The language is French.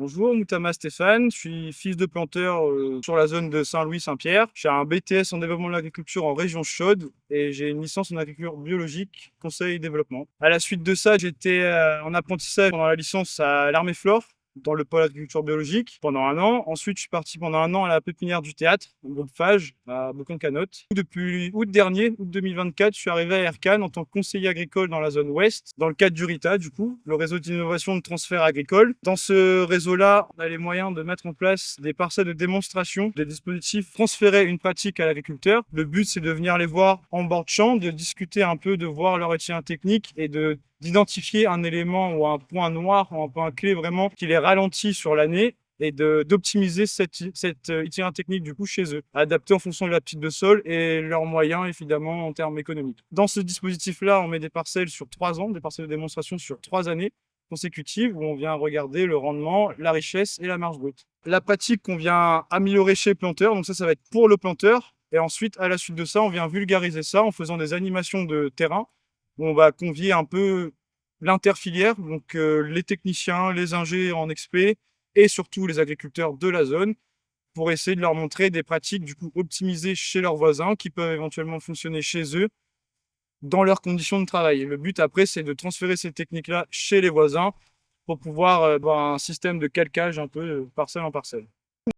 Bonjour, Moutama Stéphane, je suis fils de planteur sur la zone de Saint-Louis-Saint-Pierre. J'ai un BTS en développement de l'agriculture en région chaude et j'ai une licence en agriculture biologique, conseil et développement. À la suite de ça, j'étais en apprentissage pendant la licence à l'Armée Flore, dans le pôle agriculture biologique, pendant un an. Ensuite, je suis parti pendant un an à la pépinière du théâtre, au groupe Fage, à Beaucamp-Canotte. Depuis août dernier, août 2024, je suis arrivé à Ercan en tant que conseiller agricole dans la zone ouest, dans le cadre du RITA, du coup, le réseau d'innovation de transfert agricole. Dans ce réseau-là, on a les moyens de mettre en place des parcelles de démonstration, des dispositifs, transférer une pratique à l'agriculteur. Le but, c'est de venir les voir en bord de champ, de discuter un peu, de voir leur itinéraire technique et d'identifier un élément ou un point noir ou un point clé vraiment qui les ralentit sur l'année et d'optimiser cette itinéraire technique du coup chez eux, adapté en fonction de l'aptitude de sol et leurs moyens évidemment en termes économiques. Dans ce dispositif-là, on met des parcelles sur 3 ans, des parcelles de démonstration sur 3 années consécutives où on vient regarder le rendement, la richesse et la marge brute. La pratique qu'on vient améliorer chez le planteur, donc ça va être pour le planteur. Et ensuite, à la suite de ça, on vient vulgariser ça en faisant des animations de terrain où on va convier un peu l'interfilière, donc les techniciens, les ingés en expé et surtout les agriculteurs de la zone pour essayer de leur montrer des pratiques du coup optimisées chez leurs voisins qui peuvent éventuellement fonctionner chez eux dans leurs conditions de travail. Et le but après, c'est de transférer ces techniques-là chez les voisins pour pouvoir avoir un système de calcage un peu parcelle en parcelle.